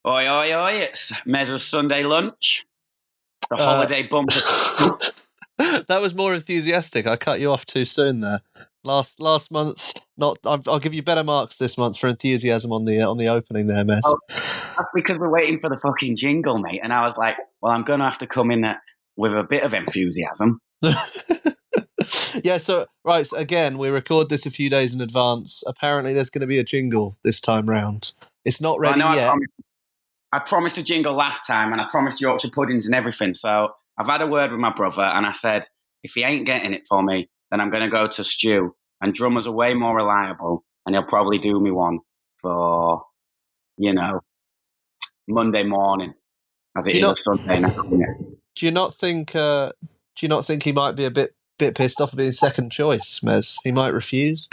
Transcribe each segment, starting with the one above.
Oi, oi, oi, it's Mez's Sunday lunch. The holiday bumper. That was more enthusiastic. I cut you off too soon there. Last month, I'll give you better marks this month for enthusiasm on the opening there, Mez. Oh, that's because we're waiting for the fucking jingle, mate. And I was like, well, I'm going to have to come in with a bit of enthusiasm. Yeah, so, right, again, we record this a few days in advance. Apparently there's going to be a jingle this time round. It's not ready yet. I promised a jingle last time, and I promised Yorkshire puddings and everything. So I've had a word with my brother, and I said, if he ain't getting it for me, then I'm going to go to Stu. And drummers are way more reliable, and he'll probably do me one for, Monday morning, as it is a Sunday night. Do you not think he might be a bit pissed off of being second choice, Mez? He might refuse.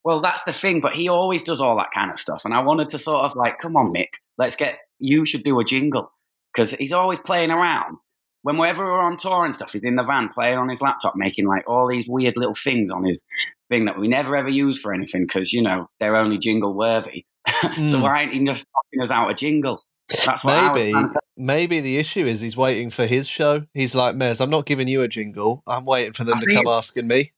Well, that's the thing, but he always does all that kind of stuff. And I wanted to sort of like, come on, Mick, you should do a jingle. Because he's always playing around. Whenever we're on tour and stuff, he's in the van playing on his laptop, making like all these weird little things on his thing that we never ever use for anything because, they're only jingle worthy. So why ain't he just knocking us out a jingle? That's what maybe the issue is he's waiting for his show. He's like, Mez, I'm not giving you a jingle. I'm waiting for them to come asking me.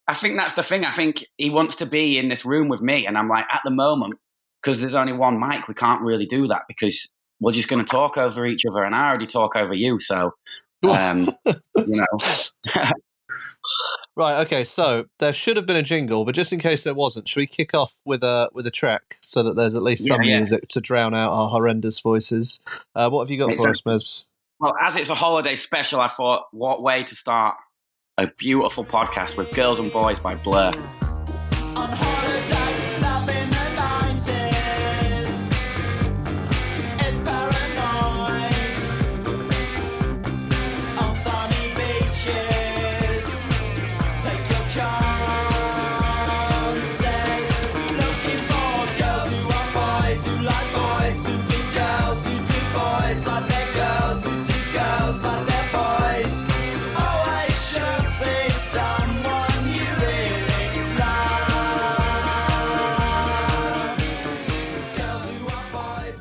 I think that's the thing. I think he wants to be in this room with me. And I'm like, at the moment, because there's only one mic, we can't really do that because we're just going to talk over each other. And I already talk over you. So, Right. Okay. So there should have been a jingle, but just in case there wasn't, should we kick off with a track so that there's at least some music to drown out our horrendous voices? What have you got for us, Mez? Well, as it's a holiday special, I thought, what way to start a beautiful podcast with Girls and Boys by Blur.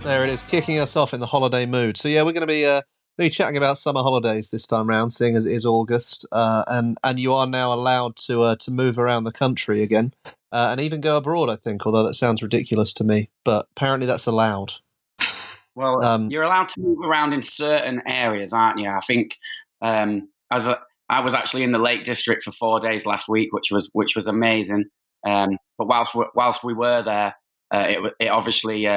There it is, kicking us off in the holiday mood. So yeah, we're going to be chatting about summer holidays this time round, seeing as it is August, and you are now allowed to move around the country again, and even go abroad, I think. Although that sounds ridiculous to me, but apparently that's allowed. Well, you're allowed to move around in certain areas, aren't you? I think I was actually in the Lake District for 4 days last week, which was amazing. But whilst we were there, it obviously.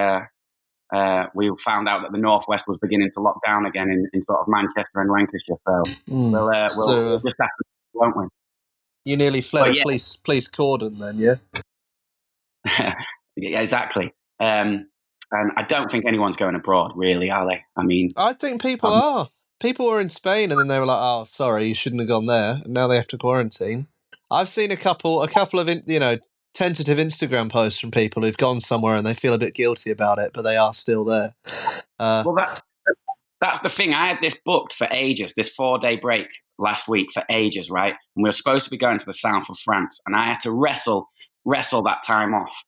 We found out that the Northwest was beginning to lock down again in sort of Manchester and Lancashire. So we'll just have to, won't we? You nearly fled a police cordon then, yeah? Yeah, exactly. And I don't think anyone's going abroad, really, are they? I mean, I think people are. People were in Spain and then they were like, "Oh, sorry, you shouldn't have gone there," and now they have to quarantine. I've seen a couple of tentative Instagram posts from people who've gone somewhere and they feel a bit guilty about it, but they are still there. Well, that's the thing. I had this booked for ages, this 4-day break last week for ages, right? And we were supposed to be going to the south of France, and I had to wrestle that time off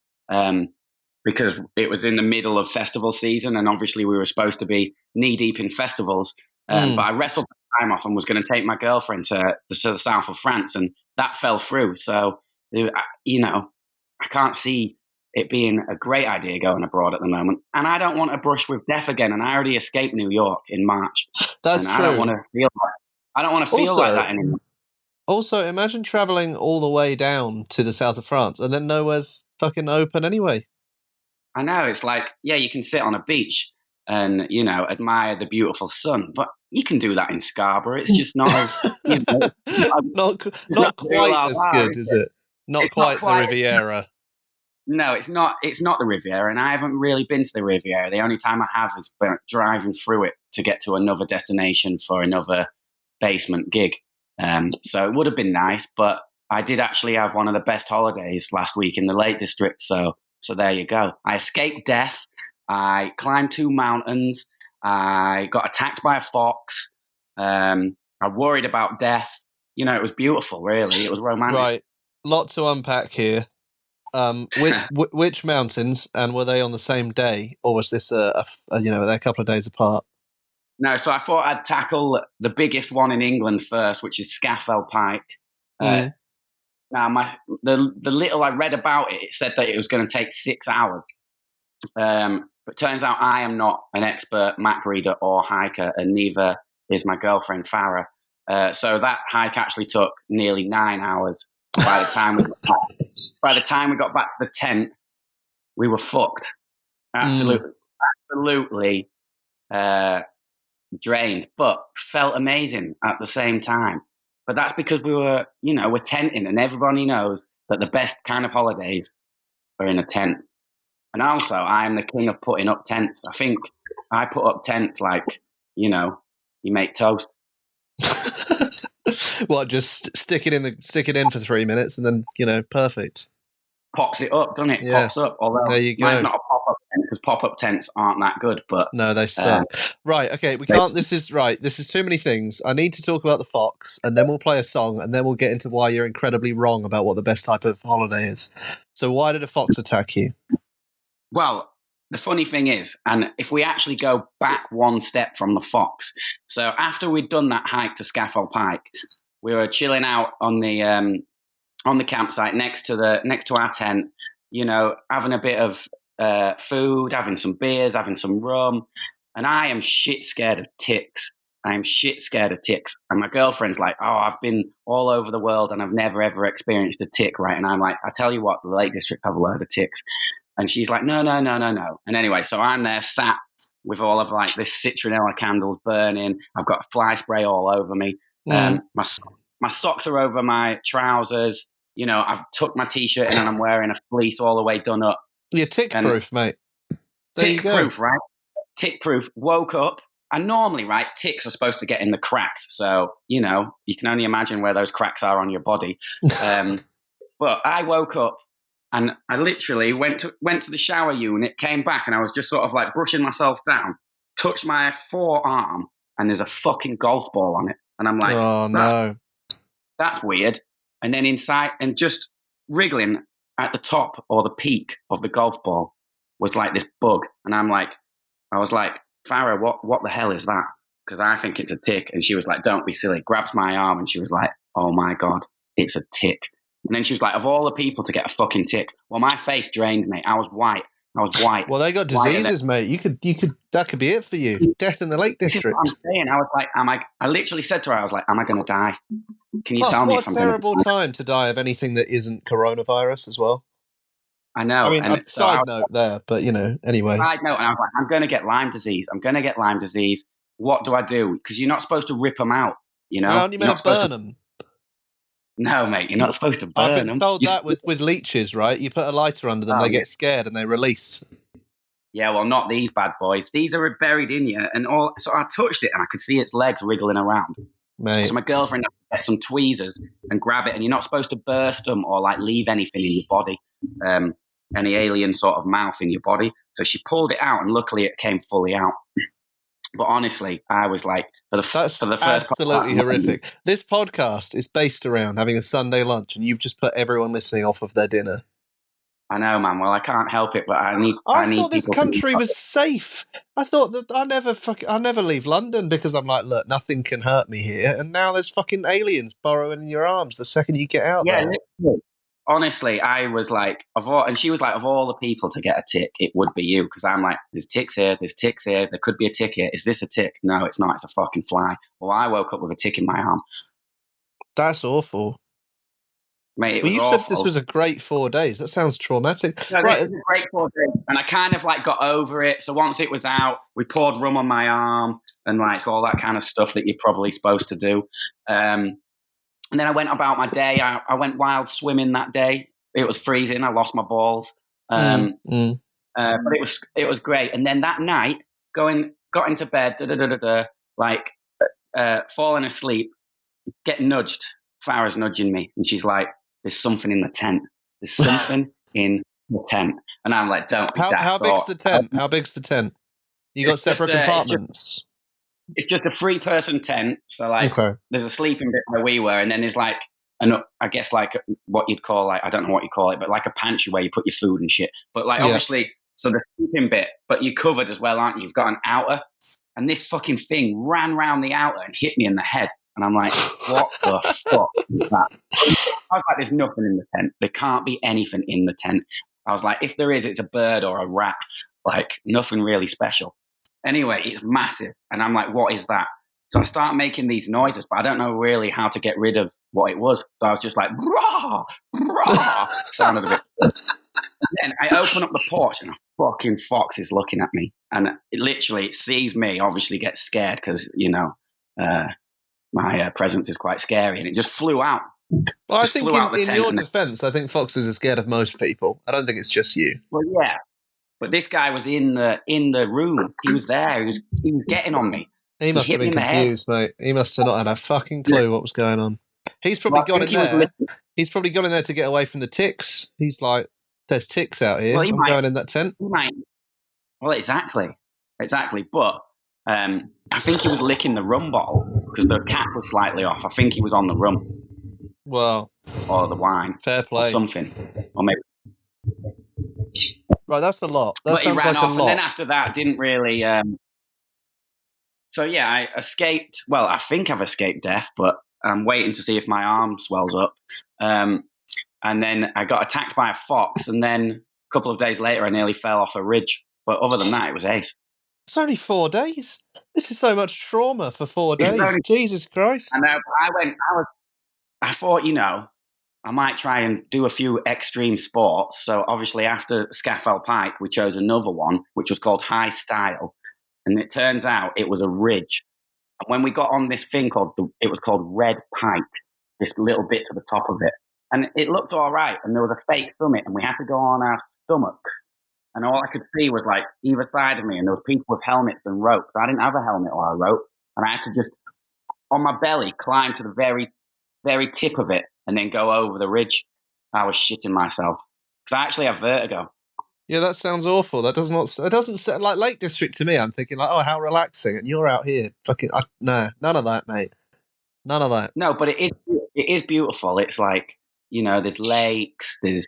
because it was in the middle of festival season, and obviously we were supposed to be knee-deep in festivals. But I wrestled the time off and was going to take my girlfriend to the south of France, and that fell through. So, I can't see it being a great idea going abroad at the moment. And I don't want to brush with death again. And I already escaped New York in March. That's true. I don't want to feel like that anymore. Also, imagine traveling all the way down to the south of France and then nowhere's fucking open anyway. I know. It's like, yeah, you can sit on a beach and, admire the beautiful sun. But you can do that in Scarborough. It's just not as, not quite as good, is it? Not quite the Riviera. No, it's not. It's not the Riviera, and I haven't really been to the Riviera. The only time I have is driving through it to get to another destination for another basement gig. So it would have been nice, but I did actually have one of the best holidays last week in the Lake District. So there you go. I escaped death. I climbed 2 mountains. I got attacked by a fox. I worried about death. It was beautiful. Really, it was romantic. Right. Lot to unpack here. Which mountains, and were they on the same day, or was this they're a couple of days apart? No, so I thought I'd tackle the biggest one in England first, which is Scafell Pike. Now, the little I read about it, it said that it was going to take 6 hours. But turns out I am not an expert map reader or hiker, and neither is my girlfriend Farah. So that hike actually took nearly 9 hours. By the time we got back to the tent, we were fucked. Absolutely drained, but felt amazing at the same time. But that's because we're tenting, and everybody knows that the best kind of holidays are in a tent. And also, I am the king of putting up tents. I think I put up tents like, you make toast. What, just stick it in for 3 minutes and then, perfect. Pops it up, doesn't it? Yeah. Pops up. Although there you go. Mine's not a pop-up tent, because pop-up tents aren't that good. But no, they suck. Right, okay, we can't. This is too many things. I need to talk about the fox, and then we'll play a song, and then we'll get into why you're incredibly wrong about what the best type of holiday is. So why did a fox attack you? Well, the funny thing is, and if we actually go back one step from the fox, so after we'd done that hike to Scafell Pike, we were chilling out on the campsite next to our tent, having a bit of food, having some beers, having some rum, and I am shit scared of ticks. And my girlfriend's like, "Oh, I've been all over the world and I've never ever experienced a tick, right?" And I'm like, "I tell you what, the Lake District have a load of ticks." And she's like, no. And anyway, so I'm there sat with all of like this citronella candles burning. I've got fly spray all over me. My socks are over my trousers. I've tucked my t-shirt in and I'm wearing a fleece all the way done up. You're tick-proof, mate. Tick-proof, right? Tick-proof. Woke up. And normally, right, ticks are supposed to get in the cracks. So, you can only imagine where those cracks are on your body. But I woke up and I literally went to the shower unit, came back, and I was just sort of like brushing myself down, touched my forearm, and there's a fucking golf ball on it. And I'm like, oh, no. That's weird. And then inside, and just wriggling at the top or the peak of the golf ball was like this bug. And I was like, Farah, what the hell is that? Because I think it's a tick. And she was like, don't be silly. Grabs my arm and she was like, oh my God, it's a tick. And then she was like, of all the people to get a fucking tick. Well, my face drained, mate. I was white. Well, they got diseases, mate. You could. That could be it for you. Death in the Lake District. This is what I'm saying. I was like, I literally said to her, I was like, am I going to die? Can you tell me if I'm going to die? What a terrible time to die of anything that isn't coronavirus as well. I know. I mean, side note there, but anyway. Side note, and I was like, I'm going to get Lyme disease. What do I do? Because you're not supposed to rip them out. Aren't you meant to burn them? No, mate, you're not supposed to burn them. I've been told that with leeches, right? You put a lighter under them, they get scared and they release. Yeah, well, not these bad boys. These are buried in you, and all. So I touched it, and I could see its legs wriggling around. Mate. So my girlfriend had to get some tweezers and grab it, and you're not supposed to burst them or like leave anything in your body, any alien sort of mouth in your body. So she pulled it out, and luckily it came fully out. But honestly, I was like, for the first absolutely horrific. This podcast is based around having a Sunday lunch, and you've just put everyone listening off of their dinner. I know, man. Well, I can't help it, but I need. I thought this country was safe. I thought that I never leave London because I'm like, look, nothing can hurt me here. And now there's fucking aliens burrowing in your arms the second you get out there. Literally. Honestly, I was like, and she was like, of all the people to get a tick, it would be you. Because I'm like, there's ticks here, there could be a tick here. Is this a tick? No, it's not. It's a fucking fly. Well, I woke up with a tick in my arm. That's awful. Mate, it was awful. You said this was a great 4 days. That sounds traumatic. No, right. This was a great 4 days. And I kind of like got over it. So once it was out, we poured rum on my arm and like all that kind of stuff that you're probably supposed to do. And then I went about my day. I went wild swimming that day. It was freezing. I lost my balls. But it was great. And then that night, got into bed, falling asleep, get nudged. Farah's nudging me, and she's like, "There's something in the tent. There's something in the tent." And I'm like, "Don't be daft." How big's the tent? How big's the tent? You got separate compartments. It's just a 3-person tent. So like, There's a sleeping bit where we were, and then there's like I guess like what you'd call like, I don't know what you call it, but like a pantry where you put your food and shit. But like obviously, so the sleeping bit, but you're covered as well, aren't you? You've got an outer, and this fucking thing ran round the outer and hit me in the head. And I'm like, what the fuck is that? I was like, there's nothing in the tent. There can't be anything in the tent. I was like, if there is, it's a bird or a rat. Like, nothing really special. Anyway, it's massive. And I'm like, what is that? So I start making these noises, but I don't know really how to get rid of what it was. So I was just like, rah, rah, sounded a bit. And then I open up the porch and a fucking fox is looking at me. And it sees me, obviously gets scared because, my presence is quite scary. And it just flew out. Well, I think in your defense, I think foxes are scared of most people. I don't think it's just you. Well, yeah. But this guy was in the room. He was there. He was getting on me. He must have been confused, mate. He must have not had a fucking clue what was going on. He's probably gone in there. He's probably gone in there to get away from the ticks. He's like, there's ticks out here. I'm going in that tent. Well, exactly. But I think he was licking the rum bottle because the cap was slightly off. I think he was on the rum. Well, or the wine. Fair play. Or something. Or maybe. Right, that's a lot. But he ran off, and then after that, didn't really. So yeah, I escaped. Well, I think I've escaped death, but I'm waiting to see if my arm swells up. And then I got attacked by a fox, and then a couple of days later, I nearly fell off a ridge. But other than that, it was ace. It's only 4 days. This is so much trauma for 4 days. Jesus Christ! I know. I thought, I might try and do a few extreme sports. So obviously after Scafell Pike, we chose another one, which was called High Style. And it turns out it was a ridge. And when we got on this thing it was called Red Pike, this little bit to the top of it. And it looked all right. And there was a fake summit and we had to go on our stomachs. And all I could see was like either side of me. And there was people with helmets and ropes. I didn't have a helmet or a rope. And I had to just, on my belly, climb to the very, very tip of it and then go over the ridge. I was shitting myself because I actually have vertigo. Yeah, that sounds awful. It doesn't sound like Lake District to me. I'm thinking like, oh, how relaxing, and you're out here fucking. No, none of that, mate. None of that. No, but it is beautiful. It's like there's lakes, there's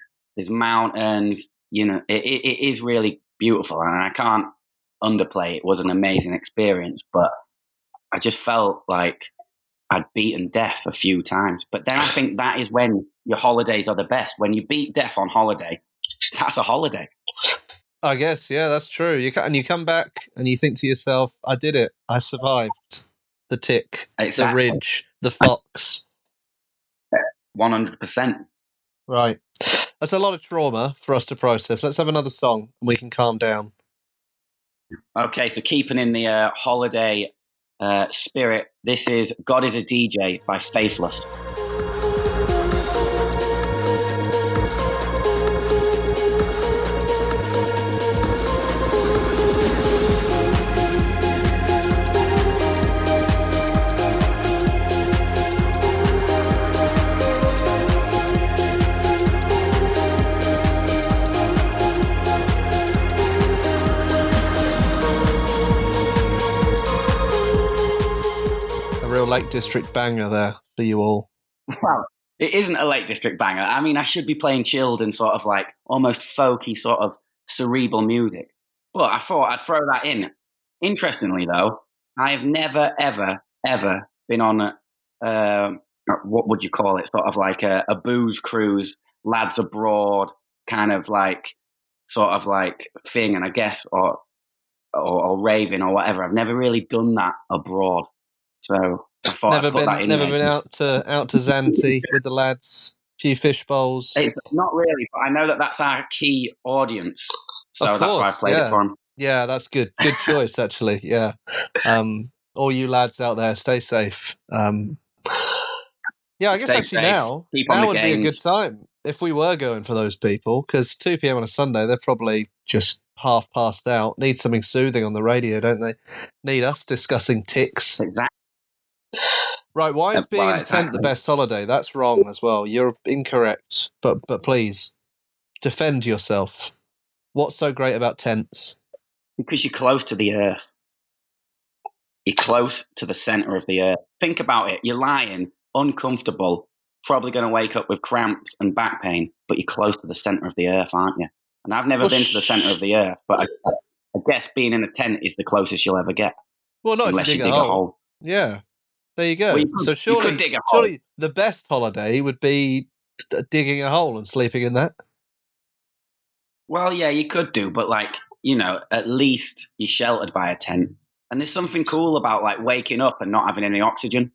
mountains. It is really beautiful, and I can't underplay. It was an amazing experience, but I just felt like I'd beaten death a few times. But then I think that is when your holidays are the best. When you beat death on holiday, that's a holiday. I guess, yeah, that's true. You come back and you think to yourself, I did it. I survived. The tick, exactly. The ridge, the fox. 100%. Right. That's a lot of trauma for us to process. Let's have another song and we can calm down. Okay, so keeping in the holiday spirit, this is God is a DJ by Faithless. Lake District banger there for you all. Well, it isn't a Lake District banger. I mean, I should be playing chilled and sort of like almost folky, sort of cerebral music. But I thought I'd throw that in. Interestingly, though, I have never, ever, ever been on what would you call it? Sort of like a booze cruise, lads abroad, kind of like sort of like thing. And I guess or raving or whatever. I've never really done that abroad. So I thought I'd put that in there. Never been out to Zante with the lads, a few fish bowls. It's not really, but I know that's our key audience, so that's why I played it for them. Yeah, that's good. Good choice, actually. Yeah, all you lads out there, stay safe. Yeah, I guess actually now would be a good time if we were going for those people, because 2 p.m. on a Sunday, they're probably just half passed out. Need something soothing on the radio, don't they? Need us discussing ticks. Exactly. Right, why is being in a tent the best holiday? That's wrong as well. You're incorrect. But please, defend yourself. What's so great about tents? Because you're close to the earth. You're close to the centre of the earth. Think about it. You're lying, uncomfortable, probably going to wake up with cramps and back pain, but you're close to the center of the earth, aren't you? And I've never been to the center of the earth, but I guess being in a tent is the closest you'll ever get, Well, not if unless you you dig a dig a hole. hole. Yeah, there you Well, go. So you could dig a hole. surely the best holiday would be digging a hole and sleeping in that. Well, yeah, you could do, but like, at least you're sheltered by a tent. And there's something cool about like waking up and not having any oxygen.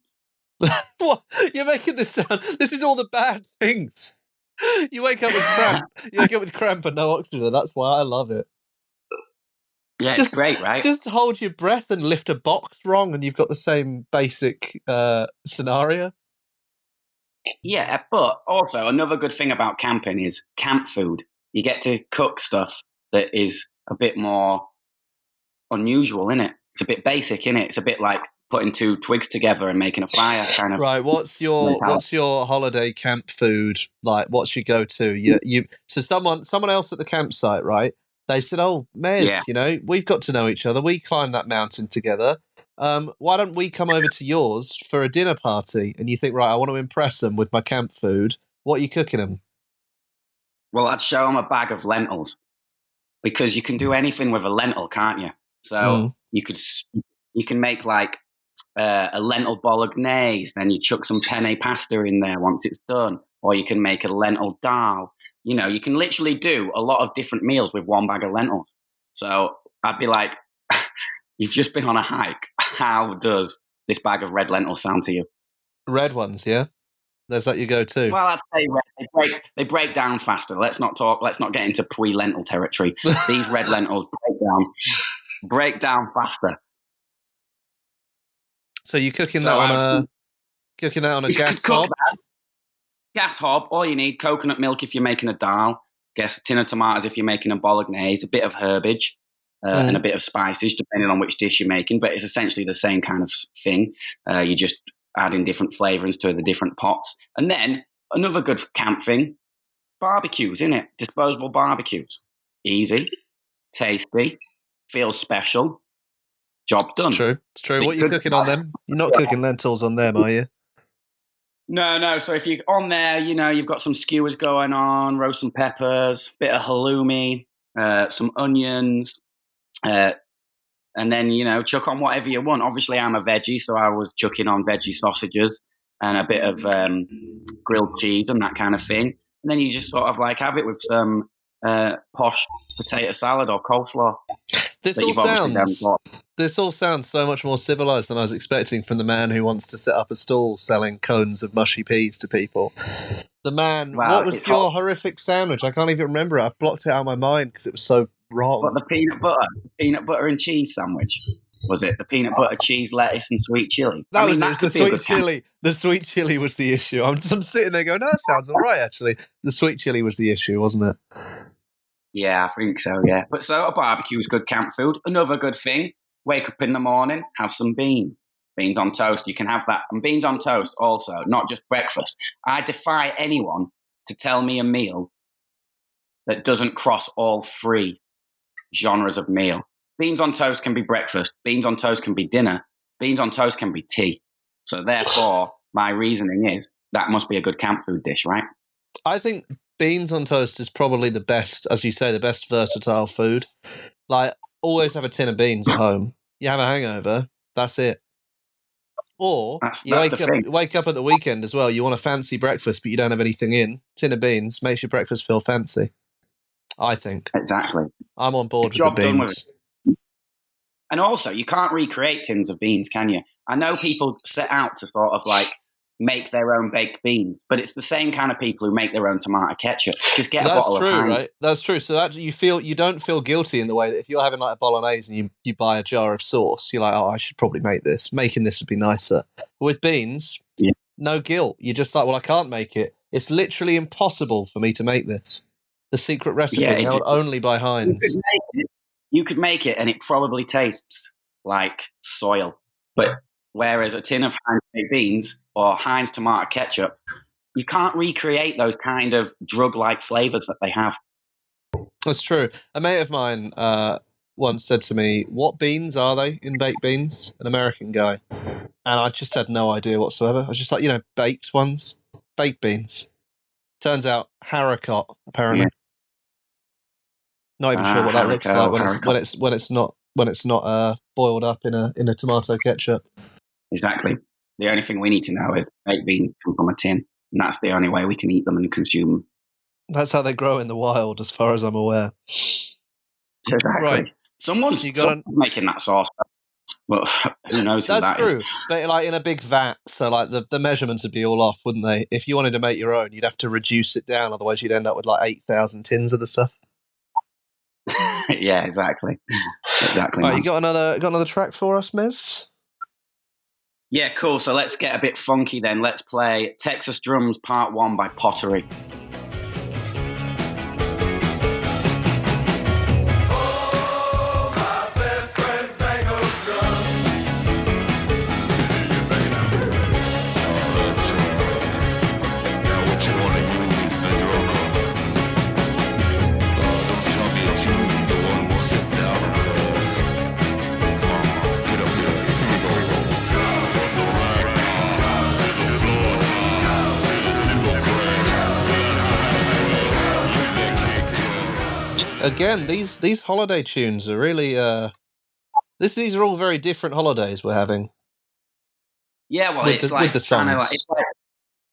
What? You're making this sound. This is all the bad things. You wake up with cramp. You wake up with cramp and no oxygen. That's why I love it. Yeah, it's great, right? Just hold your breath and lift a box wrong, and you've got the same basic scenario. Yeah, but also another good thing about camping is camp food. You get to cook stuff that is a bit more unusual, innit? It's a bit basic, innit? It's a bit like putting two twigs together and making a fire kind of. Right. What's your holiday camp food like? What's your go-to? So someone else at the campsite, right? They said, "Oh, Mez, Yeah. We've got to know each other. We climbed that mountain together. Why don't we come over to yours for a dinner party?" And you think, right, I want to impress them with my camp food. What are you cooking them? Well, I'd show them a bag of lentils because you can do anything with a lentil, can't you? So you can make like a lentil bolognese, then you chuck some penne pasta in there once it's done, or you can make a lentil dal. You can literally do a lot of different meals with one bag of lentils. So I'd be like, you've just been on a hike. How does this bag of red lentils sound to you? Red ones, yeah. There's that you go to. Well, I'd say they break down faster. Let's not get into pre-lentil territory. These red lentils break down faster. So you're cooking that on a gas hob? Gas hob. All you need: coconut milk if you're making a dal. Guess a tin of tomatoes if you're making a bolognese. A bit of herbage and a bit of spices, depending on which dish you're making. But it's essentially the same kind of thing. You just adding different flavorings to the different pots. And then another good camp thing: barbecues, innit? Disposable barbecues. Easy, tasty, feels special. Job done. It's true. What are you cooking on them? You're not cooking lentils on them, are you? No. So if you're on there, you've got some skewers going on, roast some peppers, bit of halloumi, some onions, and then, chuck on whatever you want. Obviously, I'm a veggie, so I was chucking on veggie sausages and a bit of grilled cheese and that kind of thing. And then you just sort of like have it with some posh potato salad or coleslaw. This all sounds so much more civilized than I was expecting from the man who wants to set up a stall selling cones of mushy peas to people. The man, what was your horrific sandwich? I can't even remember it. I've blocked it out of my mind because it was so wrong. What, the peanut butter and cheese sandwich? Was it the peanut butter, cheese, lettuce, and sweet chili? That was the sweet chili. The sweet chili was the issue. I'm sitting there going, "No, that sounds all right." Actually, the sweet chili was the issue, wasn't it? Yeah, I think so. Yeah, but so a barbecue is good camp food. Another good thing: wake up in the morning, have some beans. Beans on toast. You can have that, and beans on toast also, not just breakfast. I defy anyone to tell me a meal that doesn't cross all three genres of meal. Beans on toast can be breakfast. Beans on toast can be dinner. Beans on toast can be tea. So therefore, my reasoning is that must be a good camp food dish, right? I think beans on toast is probably the best, as you say, the best versatile food. Like, always have a tin of beans at home. You have a hangover, that's it. Or you wake up at the weekend as well. You want a fancy breakfast, but you don't have anything in. Tin of beans makes your breakfast feel fancy, I think. Exactly. I'm on board with the beans. Done with it. And also, you can't recreate tins of beans, can you? I know people set out to sort of like make their own baked beans, but it's the same kind of people who make their own tomato ketchup. Just get a bottle of Heinz. Right? That's true. So that you don't feel guilty in the way that if you're having like a bolognese and you buy a jar of sauce, you're like, "Oh, I should probably make this. Making this would be nicer." But with beans, no guilt. You're just like, "Well, I can't make it. It's literally impossible for me to make this." The secret recipe held only by Heinz. You could make it, and it probably tastes like soil. But whereas a tin of Heinz baked beans or Heinz tomato ketchup, you can't recreate those kind of drug-like flavors that they have. That's true. A mate of mine once said to me, "What beans are they in baked beans?" An American guy. And I just had no idea whatsoever. I was just like, baked ones. baked beans. Turns out haricot, apparently. Yeah. Not even sure what that looks like when it's not boiled up in a tomato ketchup. Exactly. The only thing we need to know is baked beans come from a tin, and that's the only way we can eat them and consume them. That's how they grow in the wild, as far as I'm aware. Exactly. Right. Someone's making that sauce, but who knows who That's true. But like in a big vat, so like the measurements would be all off, wouldn't they? If you wanted to make your own, you'd have to reduce it down, otherwise you'd end up with like 8,000 tins of the stuff. Yeah, exactly. Exactly. Right, you got another track for us, Miz? Yeah, cool. So let's get a bit funky then. Let's play Texas Drums Part 1 by Pottery. Again, these holiday tunes are really these are all very different holidays we're having. Yeah, well, with the songs.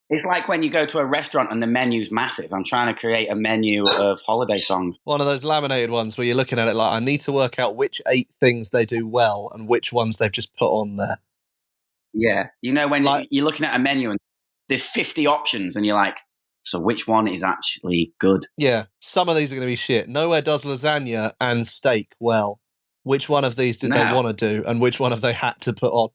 It's like when you go to a restaurant and the menu's massive. I'm trying to create a menu of holiday songs. One of those laminated ones where you're looking at it like, I need to work out which 8 things they do well and which ones they've just put on there. Yeah, you know when you're looking at a menu and there's 50 options and you're like, so which one is actually good? Yeah, some of these are going to be shit. Nowhere does lasagna and steak well. Which one of these did they want to do, and which one have they had to put on?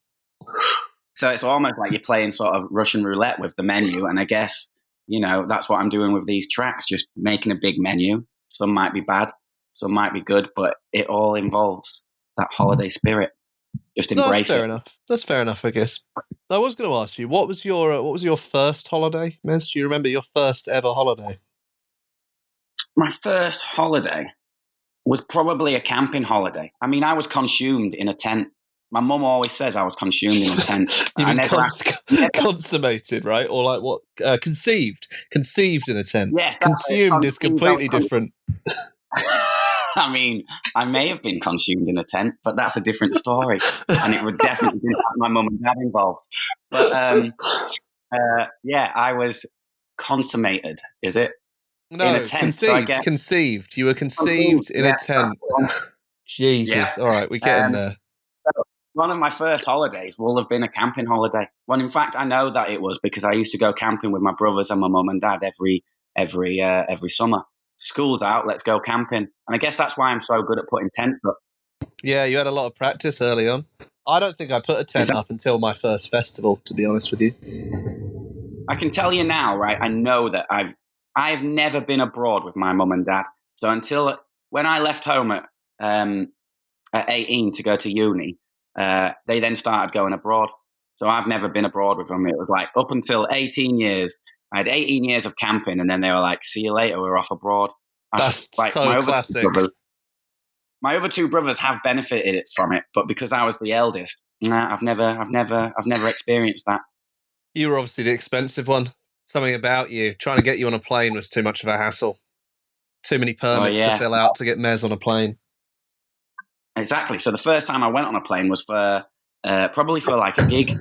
So it's almost like you're playing sort of Russian roulette with the menu, and I guess, that's what I'm doing with these tracks, just making a big menu. Some might be bad, some might be good, but it all involves that holiday spirit. Just embrace it. That's fair enough. That's fair enough, I guess. I was going to ask you, what was your first holiday, Mez? Do you remember your first ever holiday? My first holiday was probably a camping holiday. I mean, I was consumed in a tent. My mum always says I was consumed in a tent. You mean consummated, right? Or like what? Conceived in a tent. Yes, consumed is completely different. I mean, I may have been consumed in a tent, but that's a different story, and it would definitely have my mum and dad involved. But yeah, I was consummated. Is it? No, in a tent. Conceived. You were conceived in a tent. Jesus. Yeah. All right, we're getting there. One of my first holidays will have been a camping holiday. Well, in fact, I know that it was because I used to go camping with my brothers and my mum and dad every summer. School's out, let's go camping. And I guess that's why I'm so good at putting tents up. Yeah, you had a lot of practice early on. I don't think I put a tent up until my first festival, to be honest with you. I can tell you now, right? I know that I've never been abroad with my mum and dad. So until when I left home at 18 to go to uni, they then started going abroad. So I've never been abroad with them. It was like up until 18 years. I had 18 years of camping, and then they were like, "See you later. We're off abroad." That's like, so classic. My other two brothers have benefited from it, but because I was the eldest, I've never experienced that. You were obviously the expensive one. Something about you trying to get you on a plane was too much of a hassle. Too many permits to fill out to get Mez on a plane. Exactly. So the first time I went on a plane was for probably for like a gig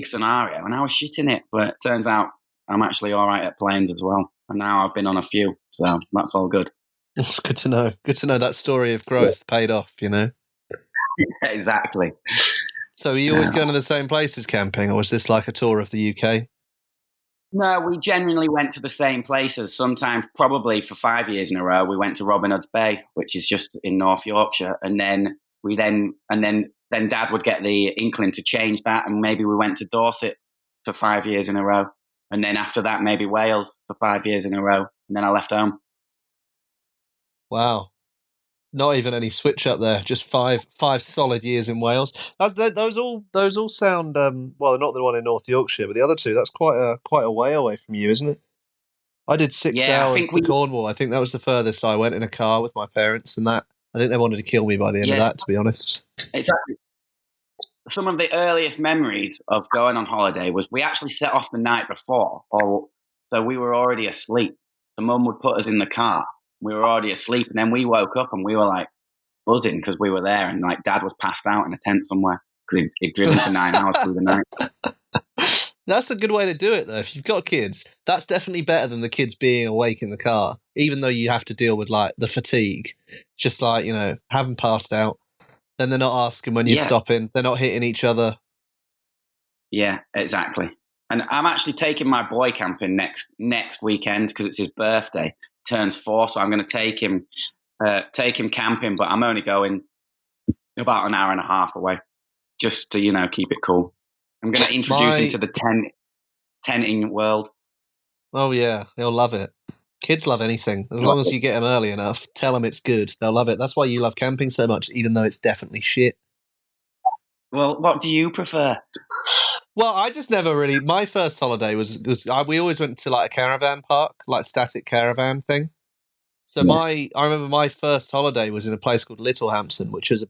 scenario, and I was shitting it. But it turns out I'm actually all right at planes as well. And now I've been on a few, so that's all good. It's good to know. Good to know that story of growth paid off, Yeah, exactly. So are you always going to the same places camping, or was this like a tour of the UK? No, we genuinely went to the same places. Sometimes, probably for 5 years in a row, we went to Robin Hood's Bay, which is just in North Yorkshire, and then Dad would get the inkling to change that, and maybe we went to Dorset for 5 years in a row, and then after that, maybe Wales for 5 years in a row, and then I left home. Wow. Not even any switch up there. Just five solid years in Wales. Those all sound well. Not the one in North Yorkshire, but the other two. That's quite a way away from you, isn't it? I did 6 hours to Cornwall. I think that was the furthest I went in a car with my parents, and that I think they wanted to kill me by the end of that. To be honest, exactly. some of the earliest memories of going on holiday was we actually set off the night before, or so we were already asleep. So Mum would put us in the car. We were already asleep, and then we woke up and we were like buzzing because we were there, and like Dad was passed out in a tent somewhere because he'd driven for 9 hours through the night. That's a good way to do it, though. If you've got kids, that's definitely better than the kids being awake in the car, even though you have to deal with like the fatigue. Just like, having passed out, then they're not asking when you're Yeah, stopping, they're not hitting each other. yeah, exactly. And I'm actually taking my boy camping next weekend because it's his birthday. Turns 4, so I'm going to take him camping. But I'm only going about an hour and a half away, just to keep it cool. I'm going to introduce him to the tenting world. Oh yeah, they'll love it. Kids love anything as long as you get them early enough. Tell them it's good, they'll love it. That's why you love camping so much, even though it's definitely shit. Well, what do you prefer? Well, I just never really. My first holiday we always went to like a caravan park, like static caravan thing. So I remember my first holiday was in a place called Littlehampton, which is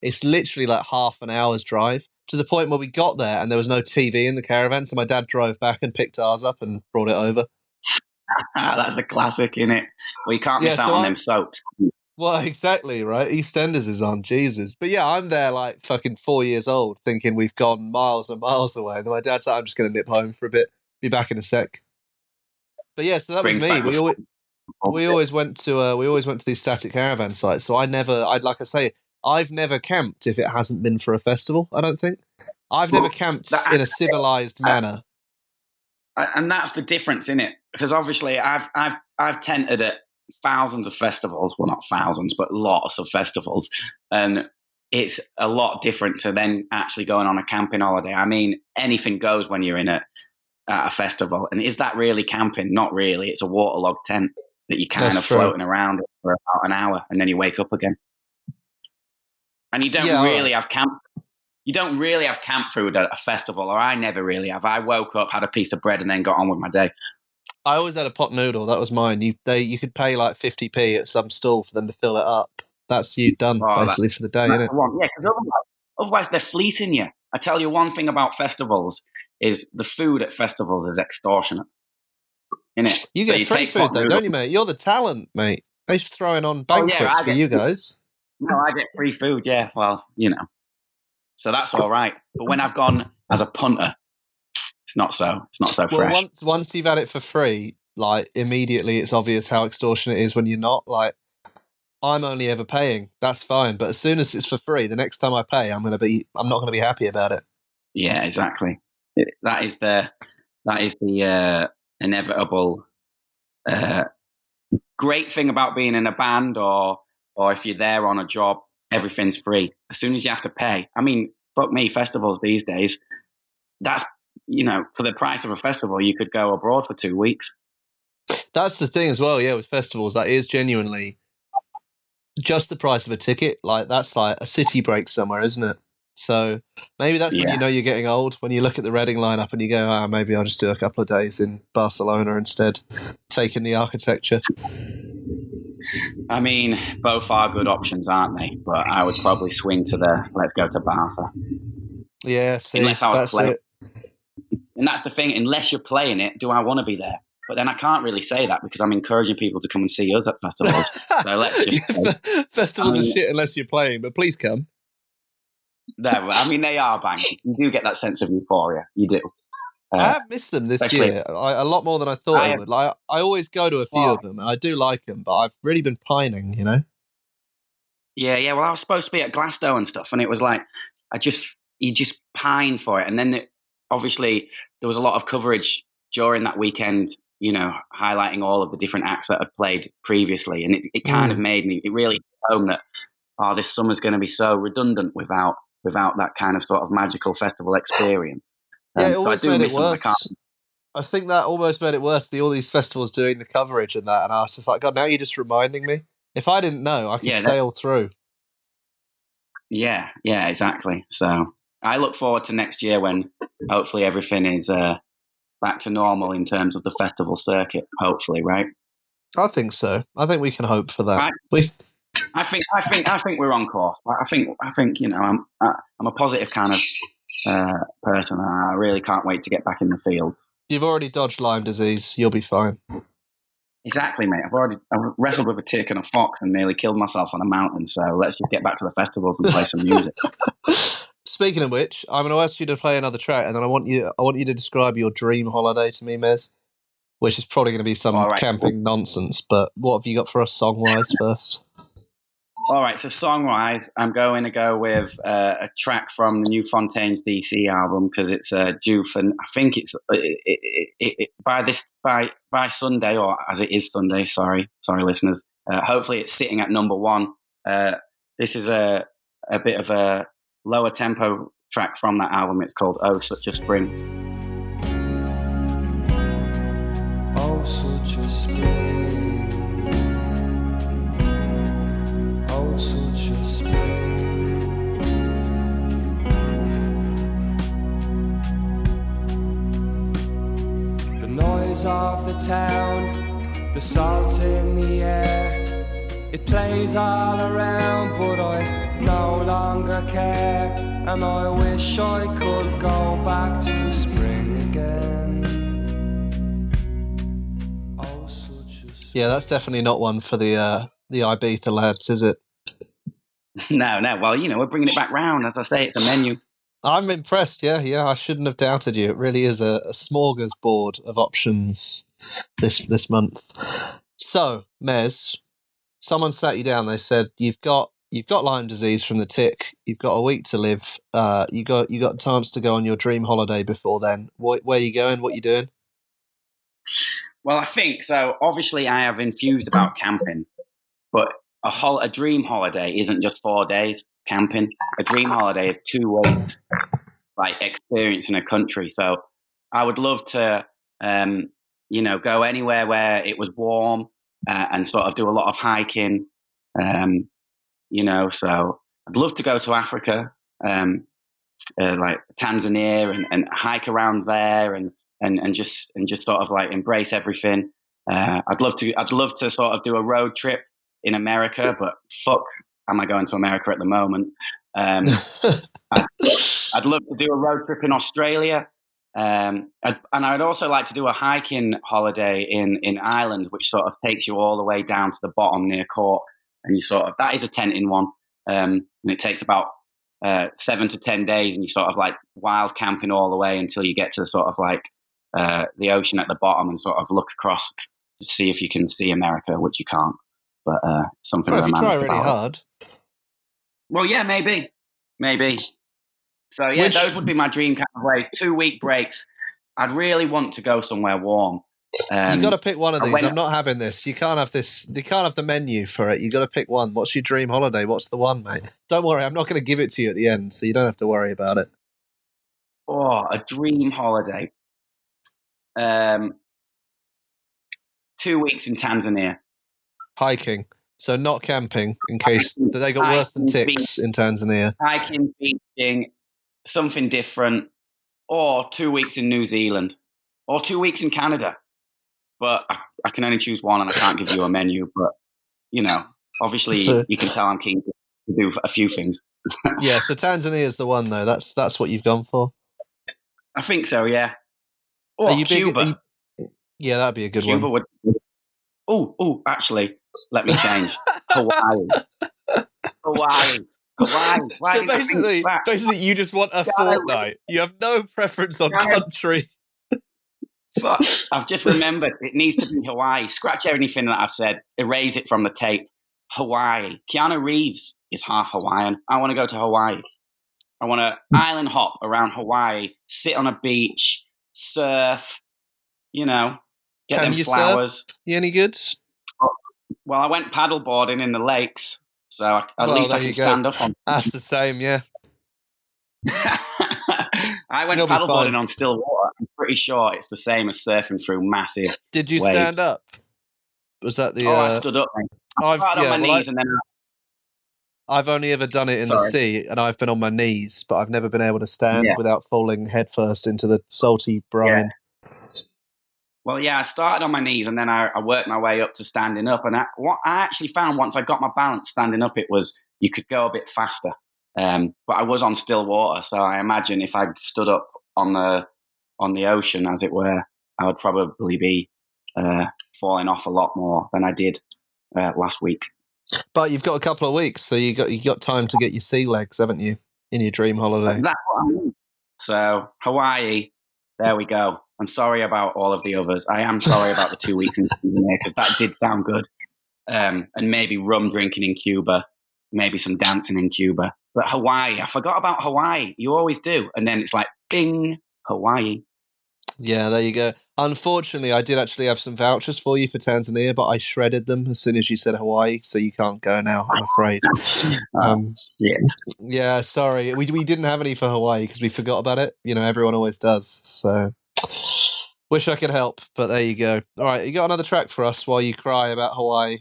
it's literally like half an hour's drive to the point where we got there and there was no TV in the caravan. So my dad drove back and picked ours up and brought it over. That's a classic, innit? Well, you can't miss out on them soaps. Well, exactly, right? EastEnders is on, Jesus. But yeah, I'm there like fucking 4 years old thinking we've gone miles and miles away. And then my dad's like, I'm just going to nip home for a bit, be back in a sec. But yeah, so that was me. We always went to these static caravan sites. So like I say, I've never camped if it hasn't been for a festival. I don't think I've never camped in a civilized manner. And that's the difference in it, because obviously I've tented at thousands of festivals. Well, not thousands, but lots of festivals, and it's a lot different to then actually going on a camping holiday. I mean, anything goes when you're in at a festival, and is that really camping? Not really. It's a waterlogged tent that you're kind of floating around for about an hour, and then you wake up again. And you don't really have camp. You don't really have camp food at a festival, or I never really have. I woke up, had a piece of bread, and then got on with my day. I always had a pot noodle. That was mine. You could pay like 50p at some stall for them to fill it up. That's you done basically for the day, isn't it? Yeah, because otherwise they're fleecing you. I tell you one thing about festivals is the food at festivals is extortionate. Innit? You get free food though, don't you, mate? You're the talent, mate. They're throwing on banquets for you guys. No, I get free food. Yeah, well, so that's all right. But when I've gone as a punter, it's not so fresh. Well, once you've had it for free, like immediately it's obvious how extortionate it is when you're not. Like, I'm only ever paying. That's fine, but as soon as it's for free, the next time I pay, I'm not going to be happy about it. Yeah, exactly. That is the inevitable great thing about being in a band, or if you're there on a job, everything's free. As soon as you have to pay, I mean, fuck me, festivals these days, that's, for the price of a festival, you could go abroad for 2 weeks. That's the thing as well, yeah, with festivals, that is genuinely just the price of a ticket. Like, that's like a city break somewhere, isn't it? So maybe that's when you know you're getting old, when you look at the Reading lineup and you go, maybe I'll just do a couple of days in Barcelona instead, taking the architecture. I mean, both are good options, aren't they? But I would probably swing to let's go to Barca. Yeah, see, unless I was playing. And that's the thing, unless you're playing it, do I want to be there? But then I can't really say that because I'm encouraging people to come and see us at festivals. So let's just festivals are shit unless you're playing, but please come. No, I mean, they are banging. You do get that sense of euphoria. You do. I have missed them this year a lot more than I thought I would. Like, I always go to a few of them, and I do like them, but I've really been pining, Yeah. Well, I was supposed to be at Glasgow and stuff, and it was like you just pine for it. And then obviously there was a lot of coverage during that weekend, highlighting all of the different acts that have played previously, and it kind of made me. It really hit home that this summer's going to be so redundant without that kind of sort of magical festival experience. Yeah, it almost made it worse. I think that almost made it worse. All these festivals doing the coverage and that, and I was just like, God, now you're just reminding me. If I didn't know, I could sail through. Yeah, exactly. So I look forward to next year when hopefully everything is back to normal in terms of the festival circuit. Hopefully, right? I think so. I think we can hope for that. Right. I think we're on course. I think you know, I'm a positive kind of person. I really can't wait to get back in the field. You've already dodged Lyme disease. You'll be fine. Exactly, mate. I've wrestled with a tick and a fox and nearly killed myself on a mountain. So let's just get back to the festivals and play some music. Speaking of which, I'm going to ask you to play another track, and then I want you to describe your dream holiday to me, Mez. Which is probably going to be some camping nonsense. But what have you got for us song-wise first? All right, so song-wise, I'm going to go with a track from the new Fontaines DC album because it's due for, I think it's by Sunday, or as it is Sunday. Sorry, listeners. Hopefully, it's sitting at number one. This is a bit of a lower tempo track from that album. It's called "Oh Such a Spring." Oh, such a spring. Oh, such a spring. The noise of the town, the salt in the air, it plays all around, but I no longer care, and I wish I could go back to spring again. Yeah, that's definitely not one for the Ibiza lads, is it? No. Well, you know, we're bringing it back round. As I say, it's a menu. I'm impressed. Yeah. I shouldn't have doubted you. It really is a smorgasbord of options this month. So, Mez, someone sat you down. They said you've got Lyme disease from the tick. You've got a week to live. You got a chance to go on your dream holiday before then. Where are you going? What are you doing? Well, I think so. Obviously, I have infused about camping, but a dream holiday isn't just 4 days camping. A dream holiday is 2 weeks, like experiencing a country. So I would love to, go anywhere where it was warm and sort of do a lot of hiking. So I'd love to go to Africa, like Tanzania, and hike around there and just sort of like embrace everything. I'd love to sort of do a road trip in America, but fuck, am I going to America at the moment? I'd love to do a road trip in Australia, and I'd also like to do a hiking holiday in Ireland, which sort of takes you all the way down to the bottom near Cork, and that is a tent in one, and it takes about 7 to 10 days, and you sort of like wild camping all the way until you get to sort of like the ocean at the bottom and sort of look across to see if you can see America, which you can't. But something well, if romantic you try really about hard. it. Well, yeah, maybe. So yeah, those would be my dream kind of ways. 2-week breaks. I'd really want to go somewhere warm. You got to pick one of these. I'm not having this. You can't have this. You can't have the menu for it. You got to pick one. What's your dream holiday? What's the one, mate? Don't worry, I'm not going to give it to you at the end, so you don't have to worry about it. Oh, a dream holiday. 2 weeks in Tanzania. Hiking. So not camping, in case they got worse than ticks in Tanzania. Hiking, beaching, something different. Or 2 weeks in New Zealand. Or 2 weeks in Canada. But I can only choose one, and I can't give you a menu. But, obviously you can tell I'm keen to do a few things. Yeah, so Tanzania is the one, though. That's what you've gone for? I think so, yeah. Or Cuba. Yeah, that'd be a good Cuba one. Oh, actually, let me change. Hawaii. Why so basically, you just want a fortnight. You have no preference on country. Fuck, I've just remembered. It needs to be Hawaii. Scratch anything that I've said. Erase it from the tape. Hawaii. Keanu Reeves is half Hawaiian. I want to go to Hawaii. I want to island hop around Hawaii, sit on a beach, surf, get them flowers. Surf? You any good? Well, I went paddleboarding in the lakes, so at least I can stand up on. That's the same, yeah. I went paddleboarding on still water. I'm pretty sure it's the same as surfing through massive. Did you waves. Stand up? Was that the? I stood up. I started on my knees and then. I've only ever done it in the sea, and I've been on my knees, but I've never been able to stand without falling headfirst into the salty brine. Well, yeah, I started on my knees and then I worked my way up to standing up. And what I actually found once I got my balance standing up, it was you could go a bit faster. But I was on still water, so I imagine if I stood up on the ocean, as it were, I would probably be falling off a lot more than I did last week. But you've got a couple of weeks, so you got time to get your sea legs, haven't you, in your dream holiday? That's what I mean. So Hawaii, there we go. I'm sorry about all of the others. I am sorry about the 2 weeks in Cuba because that did sound good. And maybe rum drinking in Cuba, maybe some dancing in Cuba. But Hawaii, I forgot about Hawaii. You always do. And then it's like, bing, Hawaii. Yeah, there you go. Unfortunately, I did actually have some vouchers for you for Tanzania, but I shredded them as soon as you said Hawaii, so you can't go now, I'm afraid. Yeah, sorry. We didn't have any for Hawaii because we forgot about it. Everyone always does. So, wish I could help, but there you go. All right, you got another track for us while you cry about Hawaii?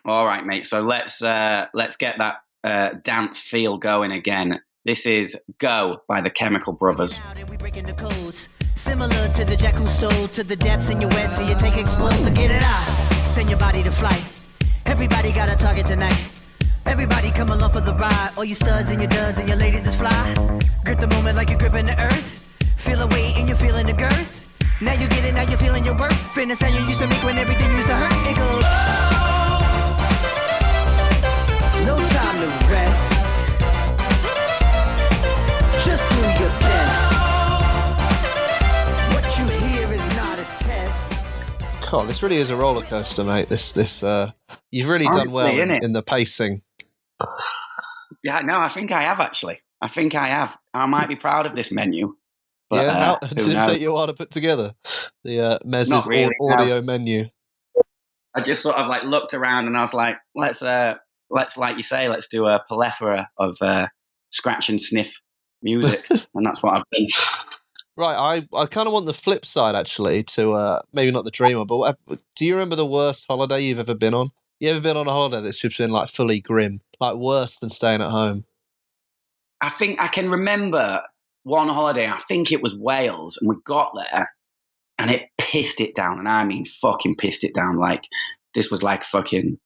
All right, mate. So let's get that dance feel going again. This is Go by the Chemical Brothers. Similar to the jack who stole to the depths in your web, so you take explosive, so get it out. Send your body to flight. Everybody got a target tonight. Everybody come along for the ride. All you studs and your duds and your ladies is fly. Grip the moment like you're gripping the earth. Feel a weight and you're feeling the girth. Now you get it, now you're feeling your worth. Fitness how you used to make when everything used to hurt. It goes, oh, no time to rest. Just do your best. What you hear is not a test. God, this really is a roller coaster, mate. This you've really done well in the pacing. Yeah, no, I think I have actually. I might be proud of this menu. But, how did it take you a while to put together the Mez's really, audio menu? I just sort of like looked around and I was like, let's like you say, let's do a plethora of scratch and sniff music, and that's what I've done. Right, I kind of want the flip side actually to maybe not the dreamer, but do you remember the worst holiday you've ever been on? You ever been on a holiday that's just been like fully grim, like worse than staying at home? I think I can remember one holiday. I think it was Wales, and we got there, and it pissed it down, and I mean fucking pissed it down. Like this was like fucking,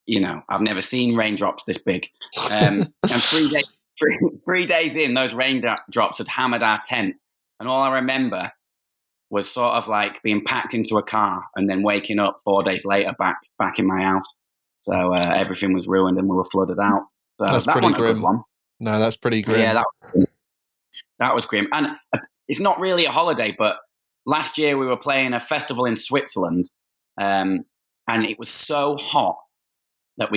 I've never seen raindrops this big. And 3 days in, those raindrops had hammered our tent. And all I remember was sort of like being packed into a car and then waking up 4 days later back in my house. So everything was ruined and we were flooded out. So that's that pretty wasn't grim. A good one. No, that's pretty grim. Yeah, that was grim. And it's not really a holiday, but last year we were playing a festival in Switzerland, and it was so hot that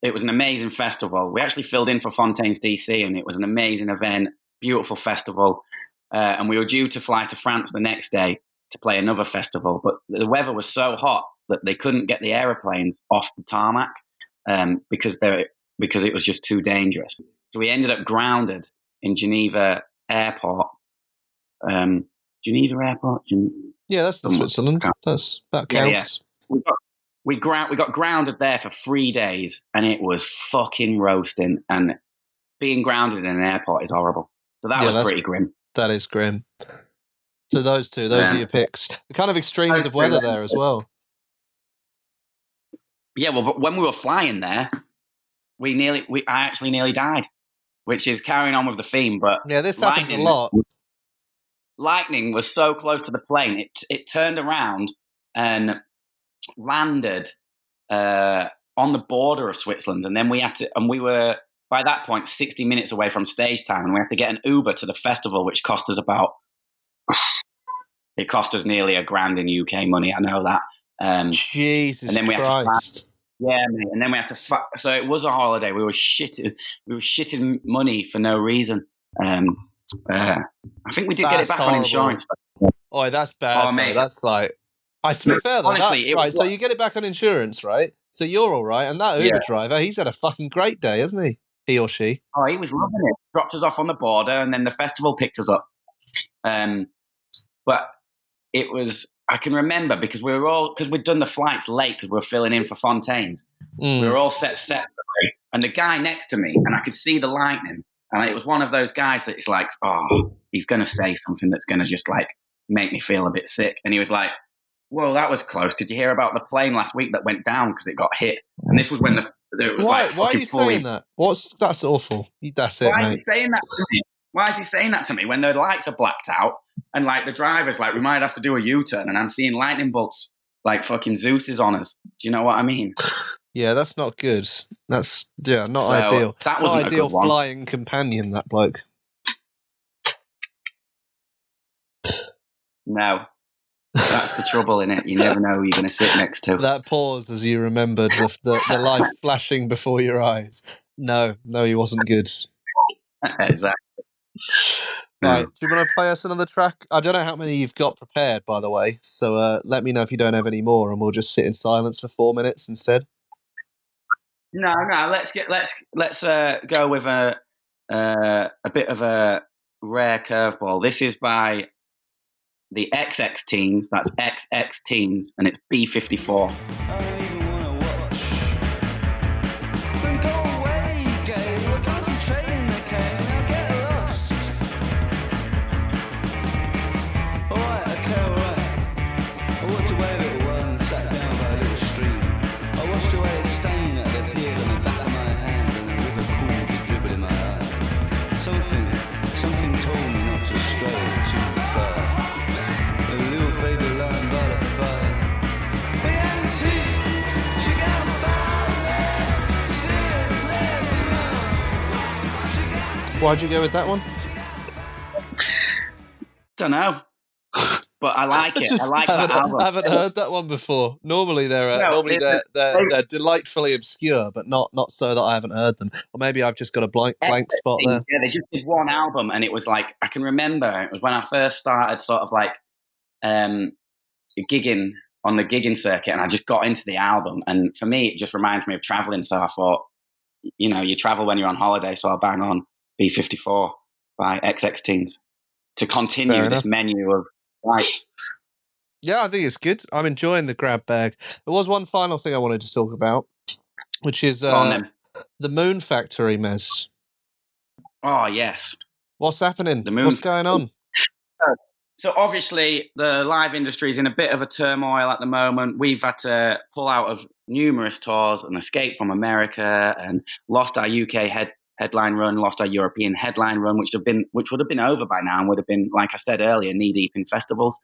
it was an amazing festival. We actually filled in for Fontaines, DC, and it was an amazing event, beautiful festival. And we were due to fly to France the next day to play another festival, but the weather was so hot that they couldn't get the aeroplanes off the tarmac because it was just too dangerous. So we ended up grounded in Geneva Airport. Geneva Airport? Yeah, that's in Switzerland. That counts. Yeah. We got grounded there for 3 days, and it was fucking roasting. And being grounded in an airport is horrible. So that was pretty grim. That is grim. So those are your picks. The kind of extremes of weather there as well. Yeah, well, but when we were flying there, I actually nearly died, which is carrying on with the theme. But yeah, this happens a lot. Lightning was so close to the plane, it turned around and landed on the border of Switzerland, and then we were by that point 60 minutes away from stage time, and we had to get an Uber to the festival, which cost us nearly $1,000 in UK money. I know that. Jesus and then we Christ. And then we had to. So it was a holiday. We were shitting money for no reason. I think we did get it back on insurance. Oh, that's bad. Oh, mate, that's like. To be fair, though, honestly, right. So you get it back on insurance, right? So you're all right, and that Uber driver, he's had a fucking great day, hasn't he? He or she? Oh, he was loving it. Dropped us off on the border, and then the festival picked us up. But it was. I can remember because we'd done the flights late because we were filling in for Fontaines. We were all set, and the guy next to me, and I could see the lightning, and it was one of those guys that it's like, oh, he's going to say something that's going to just like make me feel a bit sick. And he was like, "Whoa, that was close. Did you hear about the plane last week that went down because it got hit?" And this was when it was Why? like Why are fucking you fully. saying that? That's awful. That's it, Why is mate. he saying that to me? Why is he saying that to me when the lights are blacked out and like the driver's like, we might have to do a U-turn, and I'm seeing lightning bolts like fucking Zeus is on us. Do you know what I mean? Yeah, that's not good. That's not So ideal. that Not wasn't a ideal good one. flying companion, that bloke. No. That's the trouble in it. You never know who you're going to sit next to. That pause as you remembered the life flashing before your eyes. No, he wasn't good. Exactly. Right, do you want to play us another track? I don't know how many you've got prepared, by the way, so let me know if you don't have any more, and we'll just sit in silence for 4 minutes instead. No. Let's go with a bit of a rare curveball. This is by the XX Teens. That's XX Teens, and it's B-54. Why'd you go with that one? Don't know, but I like it. I like that album. I haven't heard that one before. Normally they're delightfully obscure, but not so that I haven't heard them. Or maybe I've just got a blank spot there. Yeah, they just did one album, and it was like, I can remember it was when I first started sort of like gigging on the gigging circuit, and I just got into the album. And for me, it just reminds me of traveling. So I thought, you travel when you're on holiday, so I'll bang on B-54 by XX Teens to continue this menu of lights. Yeah, I think it's good. I'm enjoying the grab bag. There was one final thing I wanted to talk about, which is the Moon Factory, Mez. Oh, yes. What's happening? What's going on? So obviously the live industry is in a bit of a turmoil at the moment. We've had to pull out of numerous tours and escape from America, and lost our UK headline run, lost our European headline run, which would have been over by now, and would have been, like I said earlier, knee deep in festivals.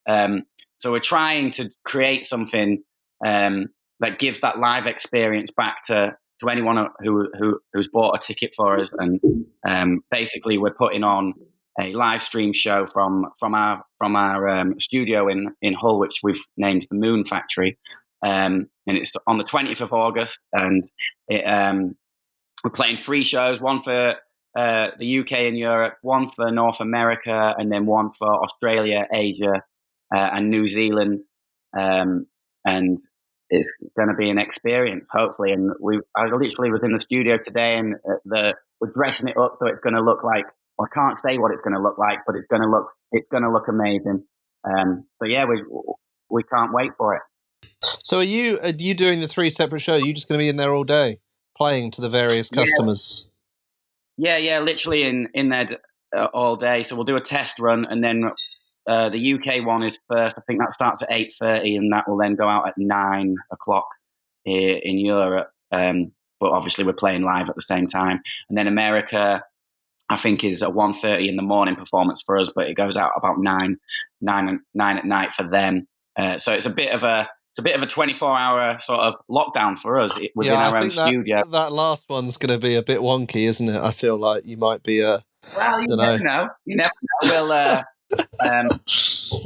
So we're trying to create something that gives that live experience back to anyone who's bought a ticket for us. And basically, we're putting on a live stream show from our studio in Hull, which we've named the Moon Factory, and it's on the 20th of August, and we're playing 3 shows: one for the UK and Europe, one for North America, and then one for Australia, Asia, and New Zealand. And it's going to be an experience, hopefully. And I literally was in the studio today, and we're dressing it up so it's going to look like. I can't say what it's going to look like, but it's going to look amazing. So yeah, we can't wait for it. So are you doing the 3 separate shows? Are you just going to be in there all day playing to the various customers? Yeah, literally in there all day. So we'll do a test run, and then the UK one is first. I think that starts at 8:30, and that will then go out at 9 o'clock here in Europe. But obviously we're playing live at the same time. And then America, I think, is a 1:30 in the morning performance for us, but it goes out about 9 at night for them. So it's a bit of a 24-hour sort of lockdown for us within our own studio. That last one's going to be a bit wonky, isn't it? I feel like you might be. Well, you never know. You never know. We'll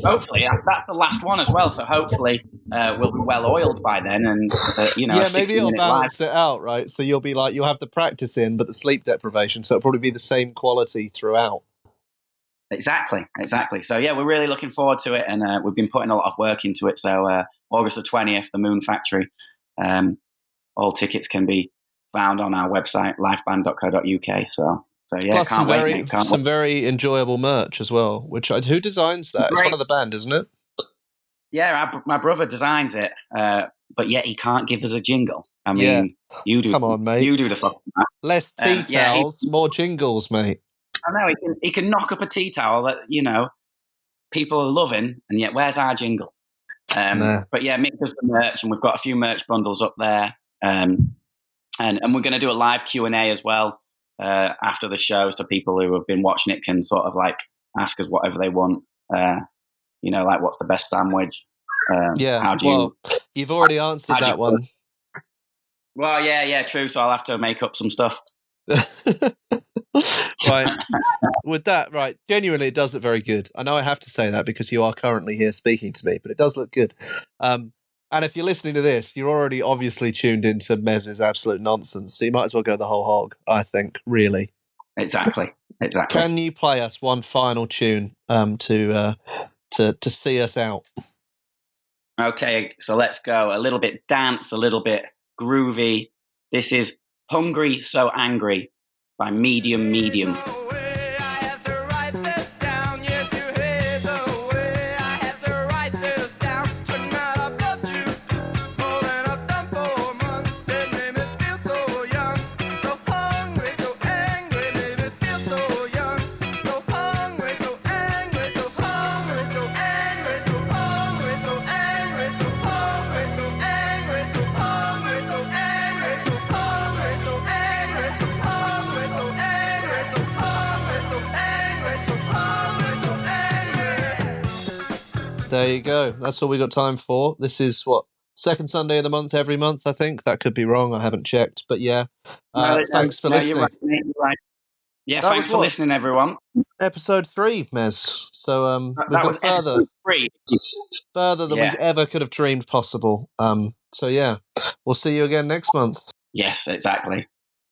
hopefully that's the last one as well. So hopefully we'll be well oiled by then, and maybe it'll balance it out, right? So you'll have the practice in, but the sleep deprivation. So it'll probably be the same quality throughout. Exactly. So yeah, we're really looking forward to it, and we've been putting a lot of work into it. So August the 20th, the Moon Factory. All tickets can be found on our website, lifeband.co.uk. So yeah, plus can't wait. Some very enjoyable merch as well. Who designs that? It's one of the band, isn't it? Yeah, my brother designs it, but yet he can't give us a jingle. I mean, you do. Come on, mate. You do the fucking. Less tea towels, more jingles, mate. I know he can knock up a tea towel that people are loving, and yet where's our jingle? But yeah, Mick does the merch, and we've got a few merch bundles up there. And we're going to do a live Q&A as well after the show, so people who have been watching it can sort of like ask us whatever they want. Like what's the best sandwich? You've already answered that one. Well, yeah, true. So I'll have to make up some stuff. Right. With that, right, genuinely, it does look very good. I know I have to say that because you are currently here speaking to me, but it does look good. And if you're listening to this, you're already obviously tuned into Mez's absolute nonsense, so you might as well go the whole hog, I think, really. Exactly. Can you play us one final tune to see us out? Okay, so let's go. A little bit dance, a little bit groovy. This is Hungry So Angry by Medium Medium. There you go. That's all we got time for. This is second Sunday of the month every month, I think. That could be wrong. I haven't checked. But yeah, thanks for listening. You're right, mate, you're right. Yeah, thanks for listening, everyone. Episode 3, Mez. So we've got further than we ever could have dreamed possible. So yeah, we'll see you again next month. Yes, exactly.